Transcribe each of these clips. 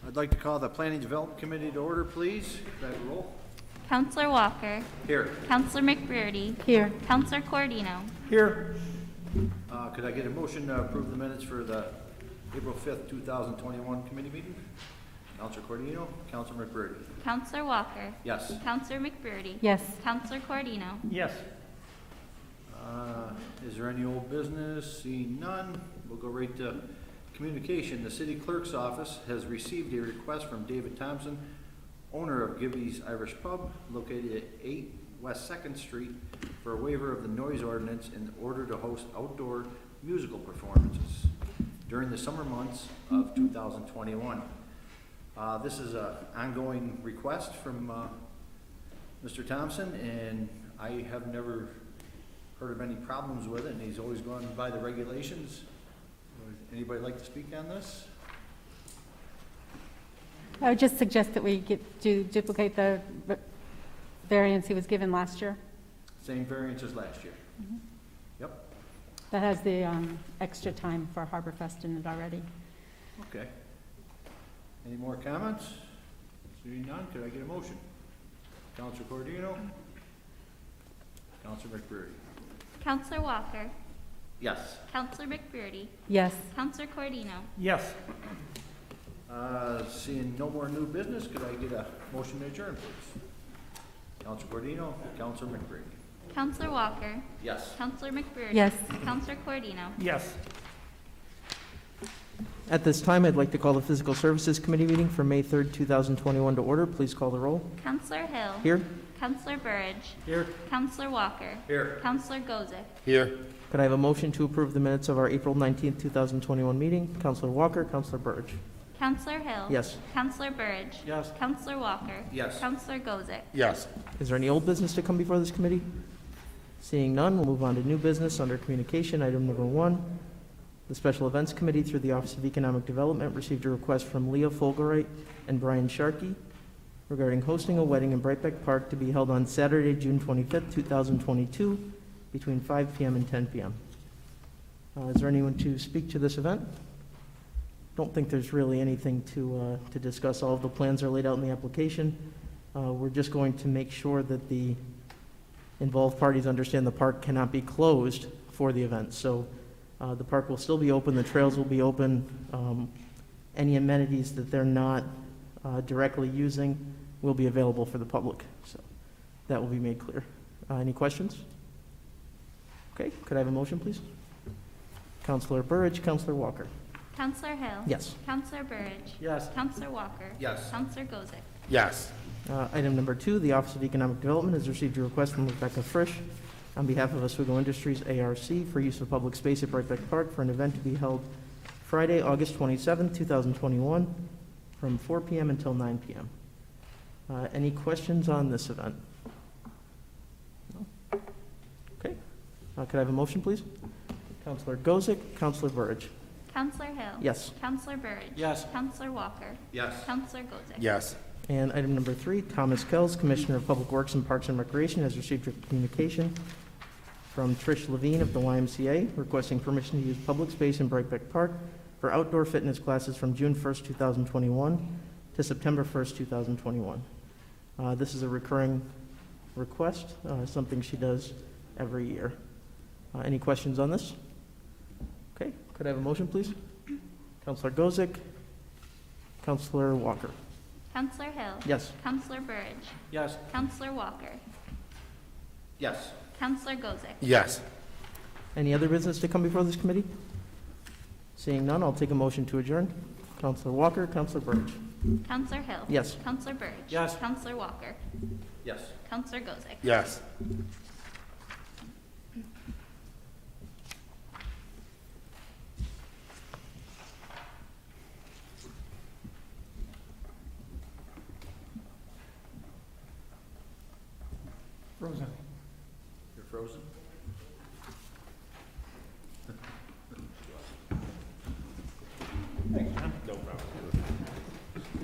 I'd like to call the Planning Development Committee to order, please. Could I have a roll? Counselor Walker. Here. Counselor McBrearty. Here. Counselor Cordino. Here. Could I get a motion to approve the minutes for the April 5th, 2021 committee meeting? Counselor Cordino, Counselor McBrearty. Counselor Walker. Yes. Counselor McBrearty. Yes. Counselor Cordino. Yes. Is there any old business? Seeing none, we'll go right to communication. The city clerk's office has received a request from David Thompson, owner of Gibby's Irish Pub, located at 8 West 2nd Street, for a waiver of the noise ordinance in order to host outdoor musical performances during the summer months of 2021. This is an ongoing request from Mr. Thompson, and I have never heard of any problems with it, and he's always gone by the regulations. Would anybody like to speak on this? I would just suggest that we duplicate the variance he was given last year. Same variance as last year? Yep, That has the extra time for Harborfest in it already. okay. Any more comments? Seeing none, could I get a motion? Counselor Cordino? Counselor McBrearty? Counselor Walker. Yes. Counselor McBrearty. Yes. Counselor Cordino. Yes. Seeing no more new business, could I get a motion to adjourn, please? Counselor Cordino, Counselor McBrearty? Counselor Walker. Yes. Counselor McBrearty. Yes. Counselor Cordino. Yes. At this time, I'd like to call the Physical Services Committee meeting for May 3rd, 2021 to order. Please call the roll. Counselor Hill. Here. Counselor Burridge. Here. Counselor Walker. Here. Counselor Gozick. Here. Could I have a motion to approve the minutes of our April 19th, 2021 meeting? Counselor Walker, Counselor Burridge. Counselor Hill. Yes. Counselor Burridge. Yes. Counselor Walker. Yes. Counselor Gozick. Yes. Is there any old business to come before this committee? Seeing none, we'll move on to new business under communication. Item number 1. The Special Events Committee, through the Office of Economic Development, received a request from Leah Folgerite and Brian Sharkey regarding hosting a wedding in Brightbeck Park to be held on Saturday, June 25th, 2022, between 5 p.m. and 10 p.m. Is there anyone to speak to this event? Don't think there's really anything to discuss. All of the plans are laid out in the application. We're just going to make sure that the involved parties understand the park cannot be closed for the event. So the park will still be open, the trails will be open. Any amenities that they're not directly using will be available for the public. So that will be made clear. Any questions? Okay, could I have a motion, please? Counselor Burridge, Counselor Walker. Counselor Hill. Yes. Counselor Burridge. Yes. Counselor Walker. Yes. Counselor Gozick. Yes. Item number 2, the Office of Economic Development has received a request from Rebecca Frisch on behalf of Oswego Industries ARC for use of public space at Brightbeck Park for an event to be held Friday, August 27, 2021, from 4 p.m. until 9 p.m. Any questions on this event? No? Okay. Could I have a motion, please? Counselor Gozick, Counselor Burridge. Counselor Hill. Yes. Counselor Burridge. Yes. Counselor Walker. Yes. Counselor Gozick. Yes. And item number 3, Thomas Kells, Commissioner of Public Works and Parks and Recreation, has received a communication from Trish Levine of the YMCA requesting permission to use public space in Brightbeck Park for outdoor fitness classes from June 1st, 2021 to September 1st, 2021. This is a recurring request, something she does every year. Any questions on this? Okay, could I have a motion, please? Counselor Gozick, Counselor Walker. Counselor Hill. Yes. Counselor Burridge. Yes. Counselor Walker. Yes. Counselor Gozick. Yes. Any other business to come before this committee? Seeing none, I'll take a motion to adjourn. Counselor Walker, Counselor Burridge. Counselor Hill. Yes. Counselor Burridge. Yes. Counselor Walker. Yes. Counselor Gozick. Yes. Frozen. You're frozen? Thanks, John. No problem.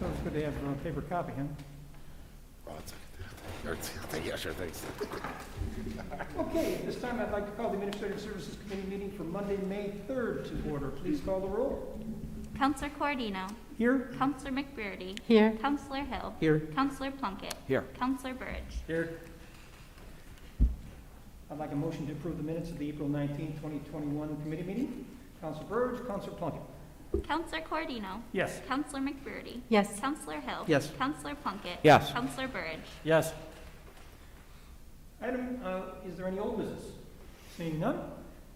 So it's good to have a paper copy, huh? Oh, yeah, sure, thanks. Okay, at this time I'd like to call the Administrative Services Committee meeting for Monday, May 3rd to order. Please call the roll. Counselor Cordino. Here? Counselor McBurdy. Here. Counselor Hill. Here. Counselor Plunkett. Here. Counselor Burridge. Here. I'd like a motion to approve the minutes of the April 19, 2021 committee meeting. Counselor Burge, Counselor Plunkett. Counselor Cordino. Yes. Counselor McBurdy. Yes. Counselor Hill. Yes. Counselor Plunkett. Yes. Counselor Burridge. Yes. Item, is there any old business? Seeing none.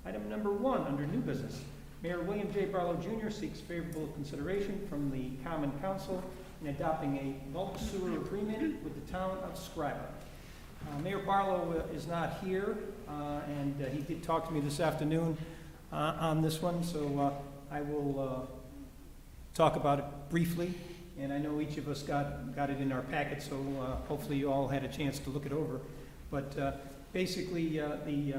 Item number 1, under new business. Mayor William J. Barlow Jr. seeks favorable consideration from the Common Council in adopting a bulk sewer agreement with the town of Scriba. Mayor Barlow is not here, and he did talk to me this afternoon on this one, so I will talk about it briefly. And I know each of us got it in our packet, so hopefully you all had a chance to look it over. But basically, the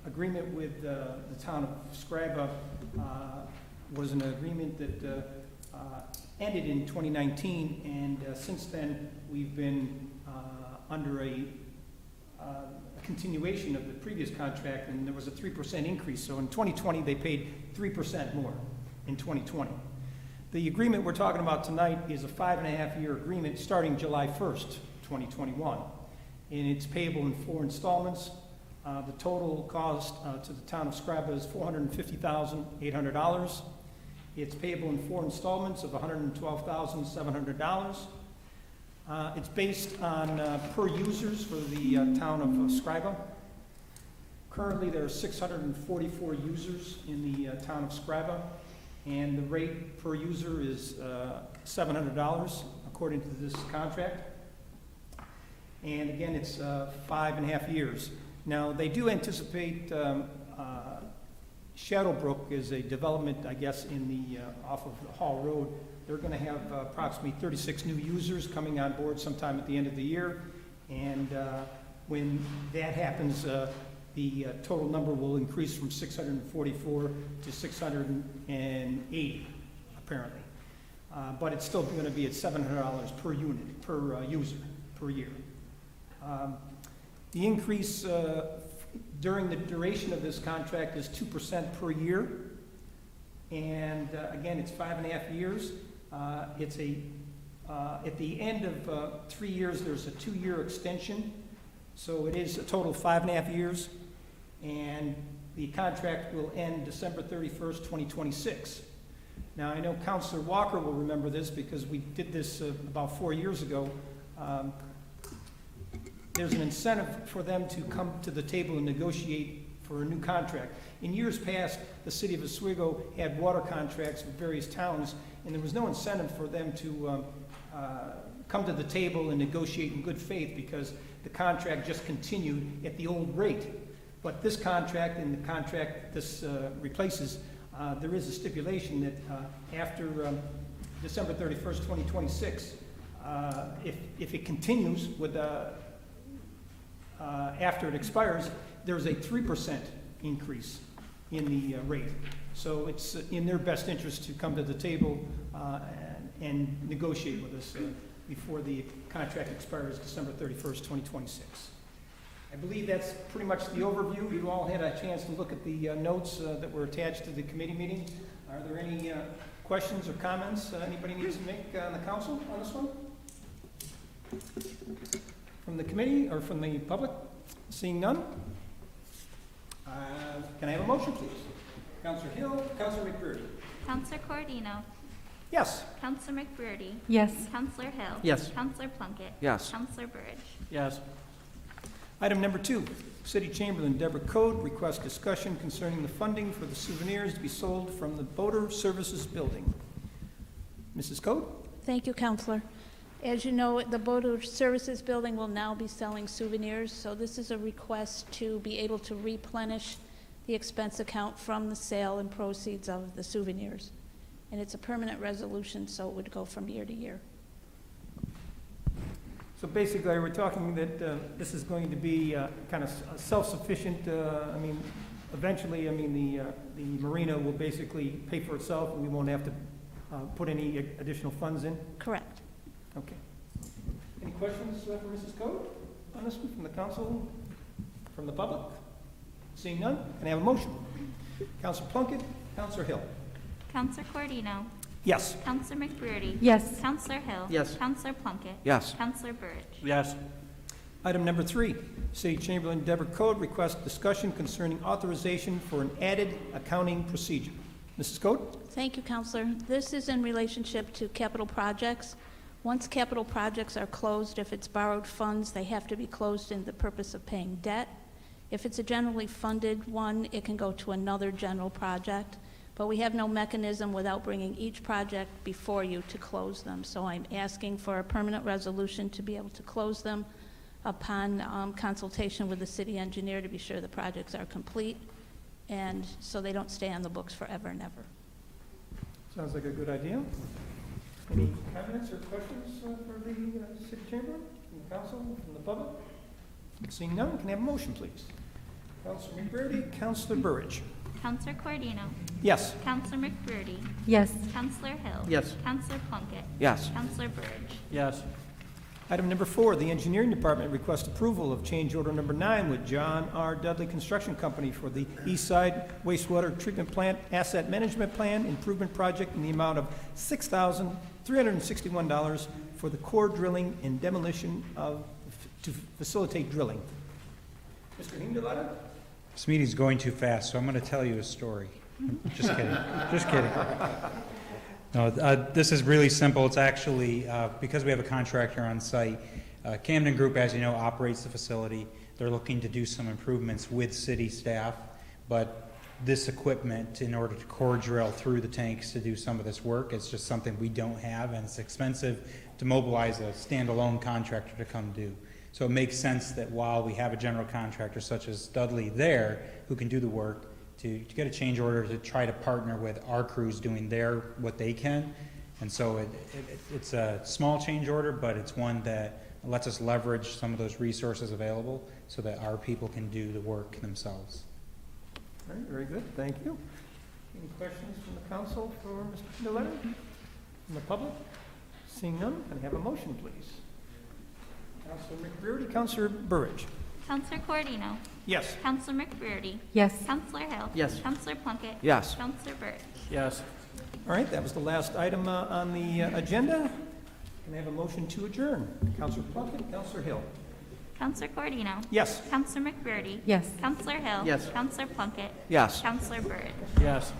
agreement with the town of Scriba was an agreement that ended in 2019, and since then, we've been under a continuation of the previous contract, and there was a 3% increase. So in 2020, they paid 3% more in 2020. The agreement we're talking about tonight is a 5.5-year agreement starting July 1st, 2021. And it's payable in 4 installments. The total cost to the town of Scriba is $450,800. It's payable in 4 installments of $112,700. It's based on per users for the town of Scriba. Currently, there are 644 users in the town of Scriba, and the rate per user is $700 according to this contract. And again, it's 5.5 years. Now, they do anticipate Shadowbrook is a development, I guess, in the off of the Hall Road. They're going to have approximately 36 new users coming on board sometime at the end of the year. And when that happens, the total number will increase from 644 to 680, apparently. But it's still going to be at $700 per unit, per user, per year. The increase during the duration of this contract is 2% per year. And again, it's 5.5 years. It's at the end of 3 years, there's a 2-year extension. So it is a total of 5.5 years. And the contract will end December 31st, 2026. Now, I know Councilor Walker will remember this because we did this about 4 years ago. There's an incentive for them to come to the table and negotiate for a new contract. In years past, the city of Oswego had water contracts with various towns, and there was no incentive for them to come to the table and negotiate in good faith because the contract just continued at the old rate. But this contract and the contract this replaces, there is a stipulation that after December 31st, 2026, if it continues with after it expires, there's a 3% increase in the rate. So it's in their best interest to come to the table and negotiate with us before the contract expires December 31st, 2026. I believe that's pretty much the overview. You all had a chance to look at the notes that were attached to the committee meeting. Are there any questions or comments anybody needs to make on the council on this one? From the committee or from the public? Seeing none? Can I have a motion, please? Councilor Hill, Councilor McBurdy. Counselor Cordino. Yes. Counselor McBurdy. Yes. Counselor Hill. Yes. Counselor Plunkett. Yes. Counselor Burridge. Yes. Item number 2, City Chamberlain Deborah Code requests discussion concerning the funding for the souvenirs to be sold from the Boater Services Building. Mrs. Code? Thank you, Counselor. As you know, the Boater Services Building will now be selling souvenirs, so this is a request to be able to replenish the expense account from the sale and proceeds of the souvenirs. And it's a permanent resolution, so it would go from year to year. So basically, we're talking that this is going to be kind of self-sufficient. I mean, eventually, I mean, the marina will basically pay for itself, and we won't have to put any additional funds in? Correct. Okay. Any questions for Mrs. Code on this one from the council, from the public? Seeing none, can I have a motion? Councilor Plunkett, Councilor Hill. Counselor Cordino. Yes. Counselor McBrearty? Yes. Counselor Hill? Yes. Counselor Plunkett? Yes. Counselor Burridge? Yes. Item number 3, City Chamberlain Deborah Code requests discussion concerning authorization for an added accounting procedure. Mrs. Code? Thank you, Counselor. This is in relationship to capital projects. Once capital projects are closed, if it's borrowed funds, they have to be closed in the purpose of paying debt. If it's a generally funded one, it can go to another general project. But we have no mechanism without bringing each project before you to close them. So I'm asking for a permanent resolution to be able to close them upon consultation with the city engineer to be sure the projects are complete, and so they don't stay on the books forever and ever. Sounds like a good idea. Any comments or questions for the city chamberlain, from the council, from the public? Seeing none, can I have a motion, please? Councilor McBrearty, Councilor Burridge. Counselor Cordino? Yes. Counselor McBrearty? Yes. Counselor Hill? Yes. Counselor Plunkett? Yes. Counselor Burridge? Yes. Item number 4, the engineering department requests approval of change order number 9 with John R. Dudley Construction Company for the East Side Wastewater Treatment Plant Asset Management Plan Improvement Project in the amount of $6,361 for the core drilling and demolition to facilitate drilling. Mr. Hingdelata? This meeting's going too fast, so I'm going to tell you a story. Just kidding. Just kidding. No, this is really simple. It's actually, because we have a contractor on site, Camden Group, as you know, operates the facility. They're looking to do some improvements with city staff, but this equipment, in order to core drill through the tanks to do some of this work, it's just something we don't have, and it's expensive to mobilize a standalone contractor to come do. So it makes sense that while we have a general contractor such as Dudley there, who can do the work, to get a change order to try to partner with our crews doing what they can. And so it's a small change order, but it's one that lets us leverage some of those resources available so that our people can do the work themselves. All right, very good, thank you. Any questions from the council for Mr. Hingdelata? From the public? Seeing none, can I have a motion, please? Councilor McBrearty, Councilor Burridge. Counselor Cordino? Yes. Counselor McBrearty? Yes. Counselor Hill? Yes. Counselor Plunkett? Yes. Counselor Burridge? Yes. All right, that was the last item on the agenda. Can I have a motion to adjourn? Councilor Plunkett, Councilor Hill. Counselor Cordino? Yes. Counselor McBrearty? Yes. Counselor Hill? Yes. Counselor Plunkett? Yes. Counselor Burridge? Yes.